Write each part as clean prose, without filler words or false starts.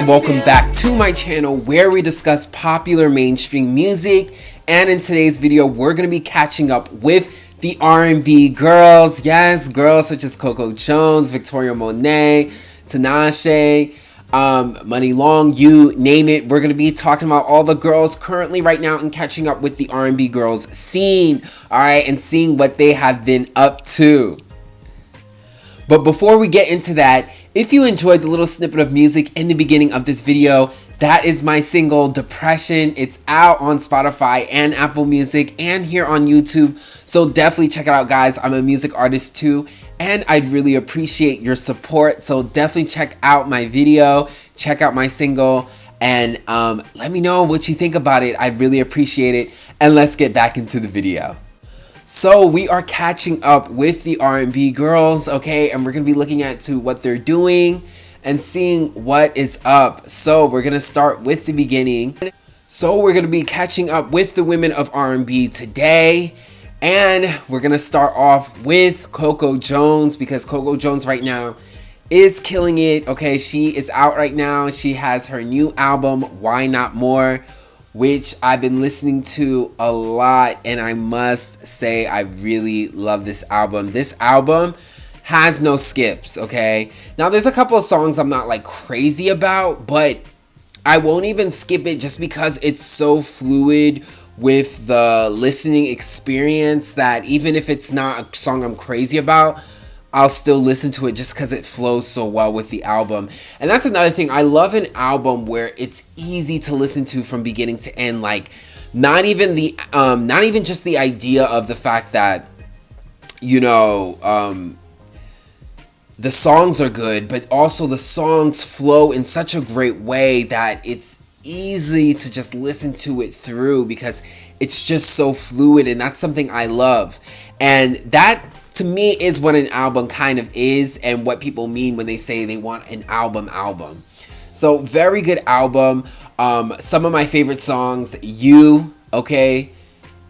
and welcome back to my channel where we discuss popular mainstream music. And in today's video, we're going to be catching up with the R&B girls. Yes, girls such as Coco Jones, Victoria Monet, Tinashe, Money Long, you name it. We're going to be talking about all the girls currently right now and catching up with the R&B girls scene. Alright, and seeing what they have been up to. But before we get into that, if you enjoyed the little snippet of music in the beginning of this video, that is my single, Depression. It's out on Spotify and Apple Music and here on YouTube. So definitely check it out, guys. I'm a music artist too, and I'd really appreciate your support. So definitely check out my video, check out my single, and let me know what you think about it. I'd really appreciate it. And let's get back into the video. So we are catching up with the R&B girls, okay, and we're going to be looking at what they're doing and seeing what is up. So we're going to start with the beginning. So we're going to be catching up with the women of R&B today, and we're going to start off with Coco Jones, because Coco Jones right now is killing it, okay. She is out right now. She has her new album, Why Not More, which I've been listening to a lot, and I must say I really love this album. This album has no skips, okay? Now there's a couple of songs I'm not like crazy about, but I won't even skip it just because it's so fluid with the listening experience that even if it's not a song I'm crazy about, I'll still listen to it just because it flows so well with the album. And that's another thing. I love an album where it's easy to listen to from beginning to end. Like, not even just the idea of the fact that, you know, the songs are good, but also the songs flow in such a great way that it's easy to just listen to it through because it's just so fluid, and that's something I love. And that, to me, is what an album kind of is, and what people mean when they say they want an album. So very good album. Some of my favorite songs, You, okay,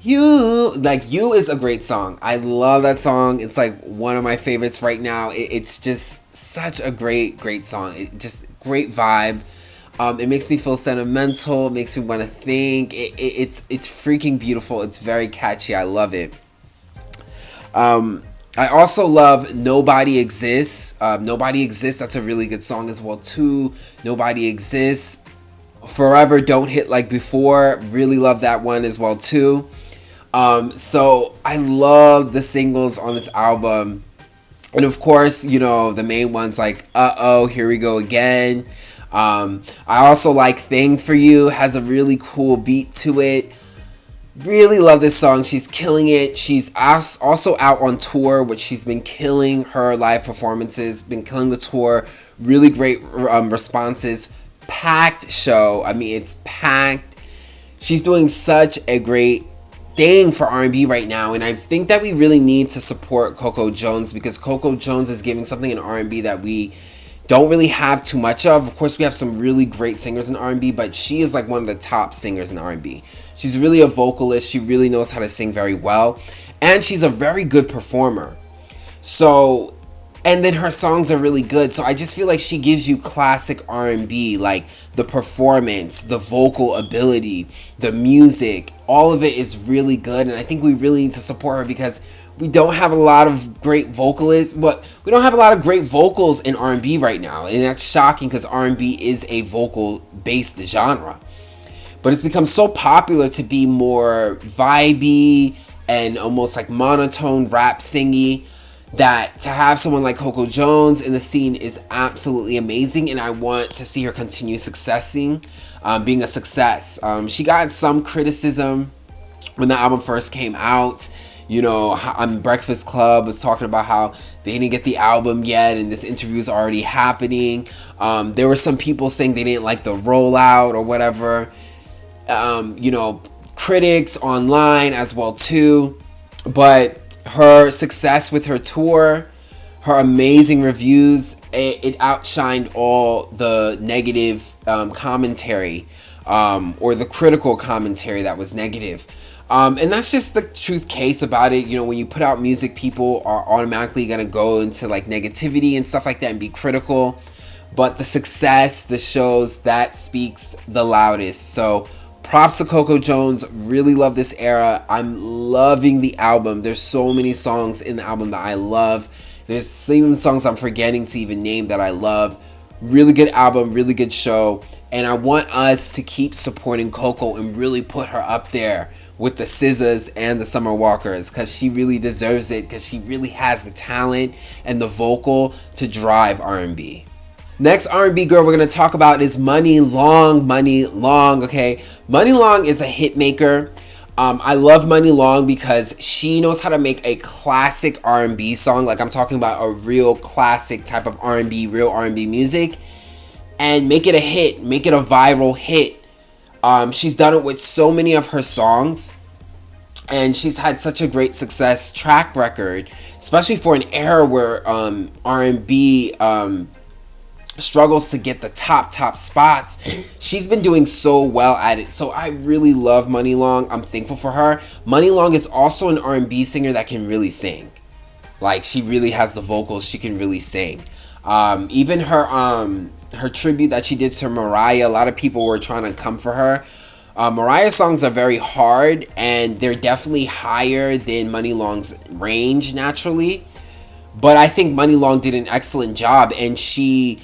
You is a great song. I love that song. It's like one of my favorites right now. It's just such a great song. It just great vibe. It makes me feel sentimental. It makes me want to think. It's freaking beautiful. It's very catchy. I love it. I also love Nobody Exists. Nobody Exists, that's a really good song as well too. Nobody Exists. Forever Don't Hit Like Before. Really love that one as well too. So I love the singles on this album. And of course, you know, the main ones like Uh-Oh, Here We Go Again. I also like Thing For You. Has a really cool beat to it. Really love this song. She's killing it. She's also out on tour, which she's been killing her live performances, been killing the tour. Really great responses. Packed show. I mean, it's packed. She's doing such a great thing for R&B right now, and I think that we really need to support Coco Jones, because Coco Jones is giving something in R&B that we don't really have too much of. Of course, we have some really great singers in R&B, but she is like one of the top singers in R&B. She's really a vocalist. She really knows how to sing very well, and she's a very good performer. So, and then her songs are really good. So I just feel like she gives you classic R&B, like the performance, the vocal ability, the music. All of it is really good, and I think we really need to support her because we don't have a lot of great vocalists, but we don't have a lot of great vocals in R&B right now, and that's shocking because R&B is a vocal-based genre. But it's become so popular to be more vibey and almost like monotone rap singy, that to have someone like Coco Jones in the scene is absolutely amazing, and I want to see her continue being a success. She got some criticism when the album first came out. You know, on Breakfast Club was talking about how they didn't get the album yet, and this interview is already happening. There were some people saying they didn't like the rollout or whatever. You know, critics online as well too. But her success with her tour, her amazing reviews, it outshined all the negative commentary, or the critical commentary that was negative. And that's just the truth case about it. You know, when you put out music, people are automatically going to go into like negativity and stuff like that and be critical. but the success, the shows, that speaks the loudest. So props to Coco Jones. Really love this era. I'm loving the album. There's so many songs in the album that I love. There's even songs I'm forgetting to even name that I love. Really good album, really good show. And I want us to keep supporting Coco and really put her up there with the SZAs and the Summer Walkers, because she really deserves it, because she really has the talent and the vocal to drive R&B. Next R&B girl we're going to talk about is Money Long. Money Long, okay? Money Long is a hit maker. I love Money Long because she knows how to make a classic R&B song. Like, I'm talking about a real classic type of R&B, real R&B music, and make it a hit, make it a viral hit. She's done it with so many of her songs, and she's had such a great success track record, especially for an era where R&B struggles to get the top spots. She's been doing so well at it, so I really love Money Long. I'm thankful for her. Money Long is also an R&B singer that can really sing. Like, she really has the vocals, she can really sing. Even her tribute that she did to Mariah, a lot of people were trying to come for her. Mariah's songs are very hard, and they're definitely higher than Money Long's range naturally, but I think Money Long did an excellent job, and she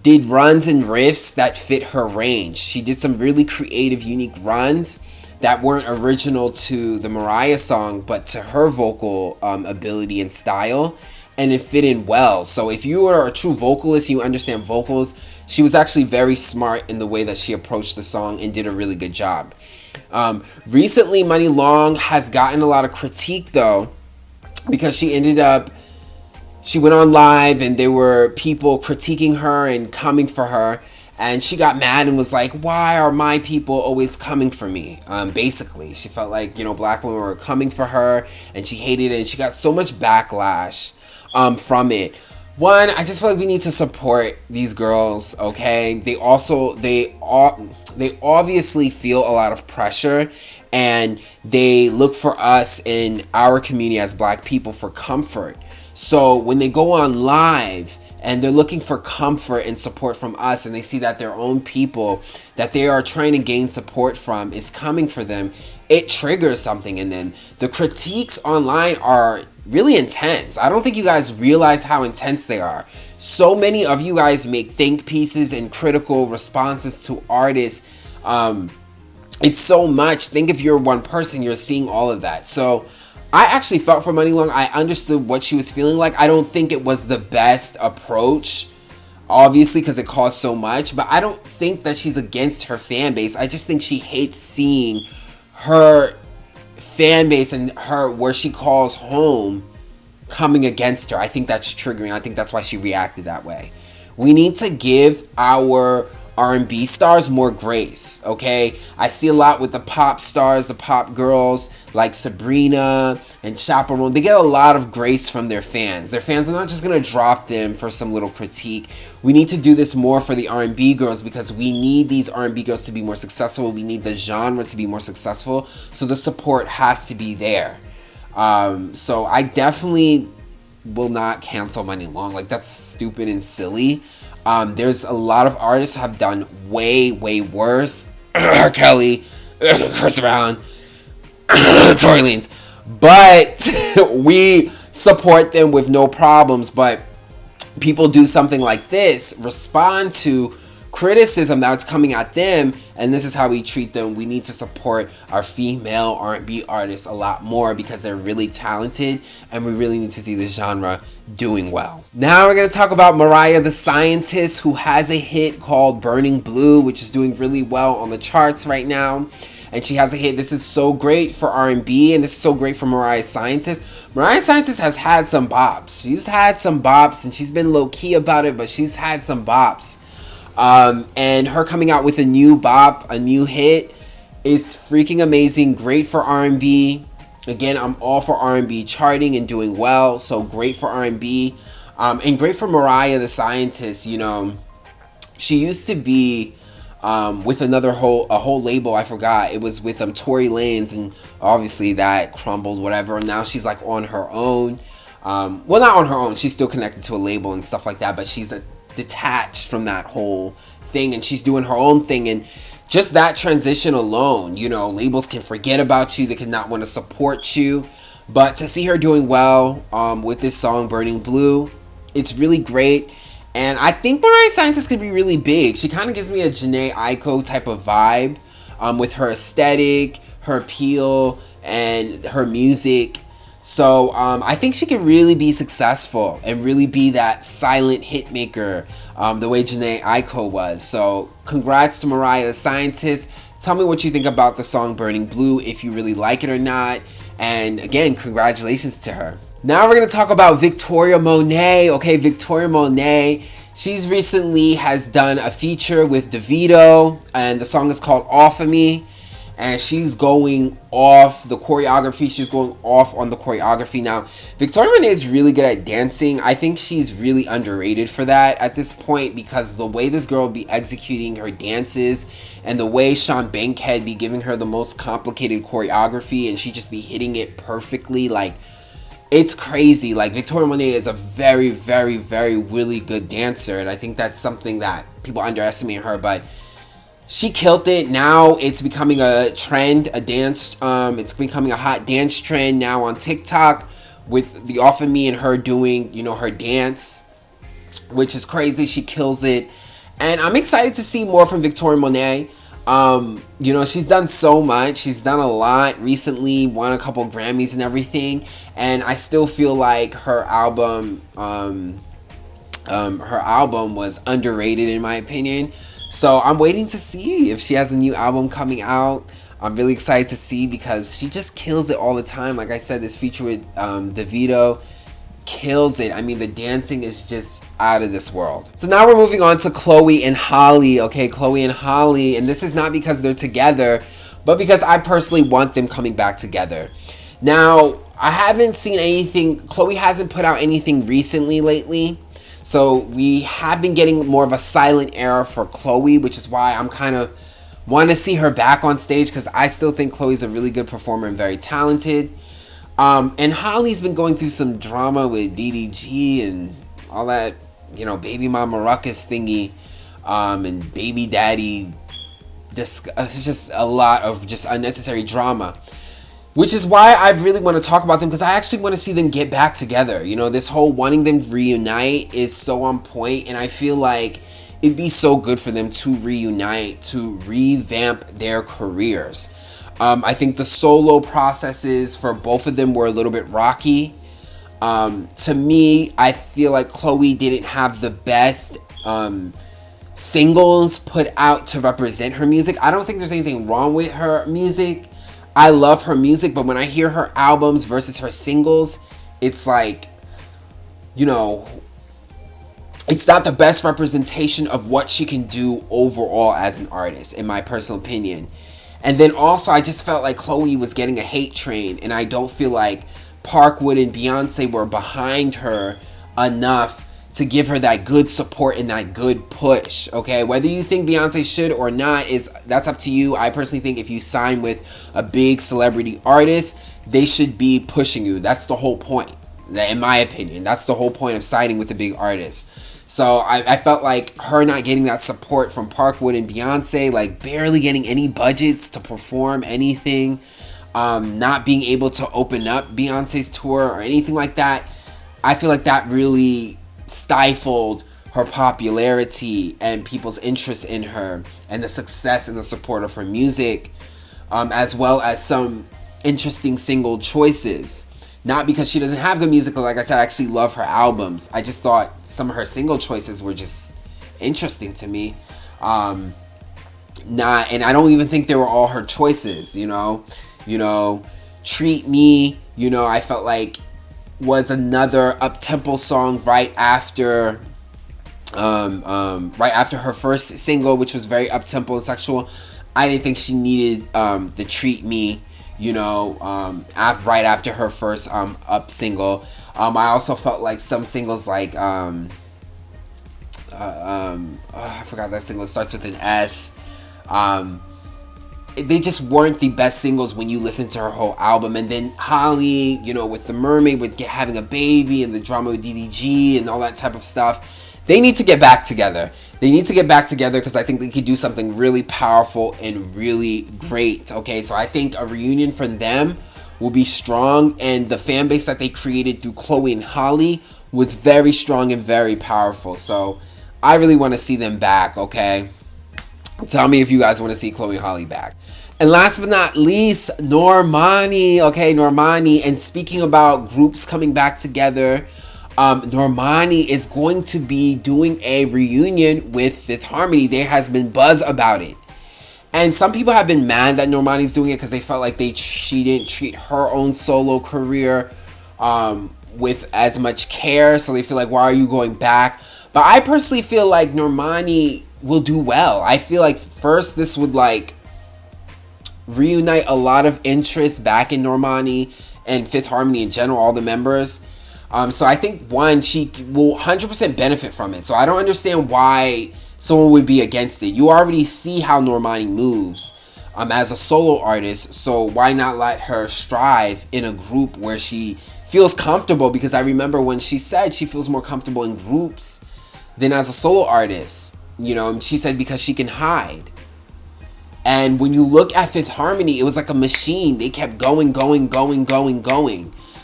did runs and riffs that fit her range. She did some really creative, unique runs that weren't original to the Mariah song, but to her vocal ability and style, and it fit in well. So if you are a true vocalist, you understand vocals, she was actually very smart in the way that she approached the song and did a really good job. Recently, Money Long has gotten a lot of critique though, because she went on live and there were people critiquing her and coming for her, and she got mad and was like, why are my people always coming for me? Basically, she felt like, black women were coming for her, and she hated it, and she got so much backlash from it. One, I just feel like we need to support these girls, okay? They obviously feel a lot of pressure, and they look for us in our community as black people for comfort. So when they go on live and they're looking for comfort and support from us, and they see that their own people that they are trying to gain support from is coming for them, it triggers something in them. The critiques online are really intense. I don't think you guys realize how intense they are. So many of you guys make think pieces and critical responses to artists. It's so much. Think if you're one person, you're seeing all of that. So I actually felt for Money Long. I understood what she was feeling like. I don't think it was the best approach, obviously, because it costs so much, but I don't think that she's against her fan base. I just think she hates seeing her fan base and her, where she calls home, coming against her. I think that's triggering. I think that's why she reacted that way. We need to give our R&B stars more grace, okay? I see a lot with the pop stars, the pop girls like Sabrina and Chaperone. They get a lot of grace from their fans. Their fans are not just gonna drop them for some little critique. We need to do this more for the R&B girls, because we need these R&B girls to be more successful. We need the genre to be more successful, so the support has to be there. So I definitely will not cancel Money Long. Like, that's stupid and silly. There's a lot of artists have done way worse. R. Kelly, Chris Brown, Tory Lanez. But we support them with no problems. But people do something like this, respond to criticism that's coming at them, and this is how we treat them. We need to support our female R&B artists a lot more, because they're really talented, and we really need to see the genre doing well. Now we're going to talk about Mariah the Scientist, who has a hit called Burning Blue, which is doing really well on the charts right now. And she has a hit. This is so great for R&B, and this is so great for Mariah Scientist. Mariah Scientist has had some bops. She's had some bops, and she's been low-key about it, but she's had some bops. And her coming out with a new bop, a new hit, is freaking amazing. Great for R&B. Again, I'm all for R&B charting and doing well, so great for R&B. And great for Mariah the Scientist. She used to be with a whole label. I forgot. It was with Tory Lanez, and obviously that crumbled, whatever. And now she's like on her own. Well, not on her own. She's still connected to a label and stuff like that, but she's detached from that whole thing, and she's doing her own thing. And just that transition alone, you know, labels can forget about you, they can not want to support you. But to see her doing well with this song Burning Blue, it's really great. And I think Mariah Scientist could be really big. She kind of gives me a Jhené Aiko type of vibe with her aesthetic, her appeal, and her music. So I think she could really be successful and really be that silent hit maker the way Jhené Aiko was. So congrats to Mariah the Scientist. Tell me what you think about the song Burning Blue, if you really like it or not. And again, congratulations to her. Now we're going to talk about Victoria Monet. Okay, Victoria Monet. She's recently has done a feature with Davido, and the song is called Off of Me. And she's going off the choreography. She's going off on the choreography. Now, Victoria Monet is really good at dancing. I think she's really underrated for that at this point, because the way this girl be executing her dances and the way Sean Bankhead be giving her the most complicated choreography and she just be hitting it perfectly, like, it's crazy. Like, Victoria Monet is a very, very, very really good dancer, and I think that's something that people underestimate her, but she killed it. Now it's becoming a trend, a dance. It's becoming a hot dance trend now on TikTok with the Off of Me and her doing, you know, her dance, which is crazy. She kills it, and I'm excited to see more from Victoria Monet. You know, she's done so much. She's done a lot recently. Won a couple Grammys and everything, and I still feel like her album was underrated in my opinion. So I'm waiting to see if she has a new album coming out. I'm really excited to see because she just kills it all the time. Like I said, this feature with Davido kills it. I mean, the dancing is just out of this world. So now we're moving on to Chloe and Halle. Okay, Chloe and Halle. And this is not because they're together, but because I personally want them coming back together. Now, I haven't seen anything. Chloe hasn't put out anything recently lately. So we have been getting more of a silent era for Chloe, which is why I'm kind of want to see her back on stage, because I still think Chloe's a really good performer and very talented. And Halle's been going through some drama with DDG and all that, you know, baby mama ruckus thingy, and baby daddy. It's just a lot of just unnecessary drama. Which is why I really want to talk about them, because I actually want to see them get back together. You know, this whole wanting them to reunite is so on point, and I feel like it'd be so good for them to reunite, to revamp their careers. I think the solo processes for both of them were a little bit rocky. To me, I feel like Chloe didn't have the best singles put out to represent her music. I don't think there's anything wrong with her music. I love her music, but when I hear her albums versus her singles, it's like, you know, it's not the best representation of what she can do overall as an artist, in my personal opinion. And then also, I just felt like Chloe was getting a hate train, and I don't feel like Parkwood and Beyonce were behind her enough to give her that good support and that good push. Okay, whether you think Beyonce should or not, that's up to you. I personally think if you sign with a big celebrity artist, they should be pushing you. That's the whole point, in my opinion. That's the whole point of signing with a big artist. So I felt like her not getting that support from Parkwood and Beyonce, like barely getting any budgets to perform anything, not being able to open up Beyonce's tour or anything like that, I feel like that really stifled her popularity and people's interest in her and the success and the support of her music, as well as some interesting single choices. Not because she doesn't have good music. Like I said, I actually love her albums. I just thought some of her single choices were just interesting to me. And I don't even think they were all her choices, you know. Treat Me, I felt like was another up-tempo song right after her first single, which was very up-tempo and sexual. I didn't think she needed the Treat Me, right after her first up single. I also felt like some singles like I forgot that single. It starts with an S. They just weren't the best singles when you listen to her whole album. And then Halle, with The Mermaid, with having a baby and the drama with DDG and all that type of stuff, they need to get back together. They need to get back together because I think they could do something really powerful and really great. Okay, so I think a reunion for them will be strong, and the fan base that they created through Chloe and Halle was very strong and very powerful. So I really want to see them back. Okay, tell me if you guys want to see Chloe and Halle back. And last but not least, Normani. Okay, Normani. And speaking about groups coming back together, Normani is going to be doing a reunion with Fifth Harmony. There has been buzz about it. And some people have been mad that Normani's doing it because they felt like she didn't treat her own solo career with as much care. So they feel like, why are you going back? But I personally feel like Normani will do well. I feel like first this would like reunite a lot of interest back in Normani and Fifth Harmony in general, all the members. So I think one, she will 100% benefit from it. So I don't understand why someone would be against it. You already see how Normani moves as a solo artist. So why not let her strive in a group where she feels comfortable? Because I remember when she said she feels more comfortable in groups than as a solo artist. You know, she said because she can hide. And when you look at Fifth Harmony, it was like a machine. They kept going.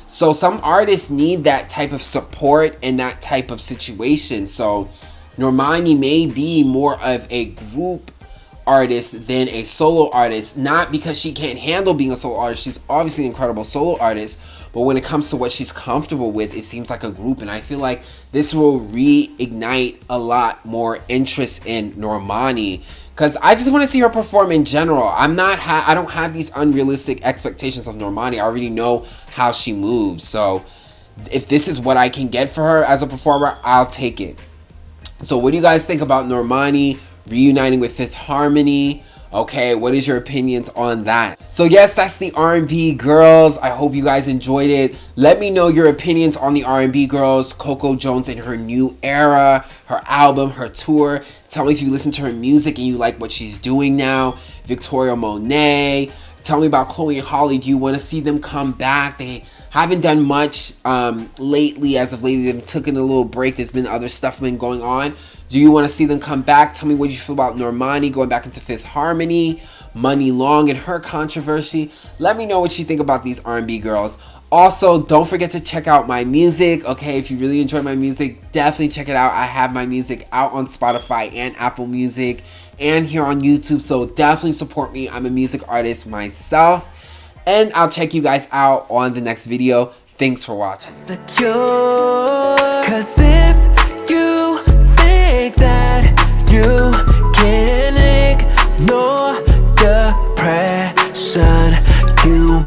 So some artists need that type of support and that type of situation. So Normani may be more of a group artist than a solo artist. Not because she can't handle being a solo artist. She's obviously an incredible solo artist. But when it comes to what she's comfortable with, it seems like a group. And I feel like this will reignite a lot more interest in Normani. Because I just want to see her perform in general. I don't have these unrealistic expectations of Normani. I already know how she moves. So if this is what I can get for her as a performer, I'll take it. So what do you guys think about Normani reuniting with Fifth Harmony? Okay, what is your opinions on that? So yes, that's the R&B girls. I hope you guys enjoyed it. Let me know your opinions on the R&B girls, Coco Jones and her new era, her album, her tour. Tell me if you listen to her music and you like what she's doing now. Victoria Monet. Tell me about Chloe and Halle. Do you want to see them come back? They haven't done much lately. As of lately, they've taken a little break. There's been other stuff been going on. Do you want to see them come back? Tell me what you feel about Normani going back into Fifth Harmony, Money Long and her controversy. Let me know what you think about these R&B girls. Also, don't forget to check out my music. Okay, if you really enjoy my music, definitely check it out. I have my music out on Spotify and Apple Music and here on YouTube. So definitely support me. I'm a music artist myself. And I'll check you guys out on the next video. Thanks for watching. Secure, 'cause if you think that you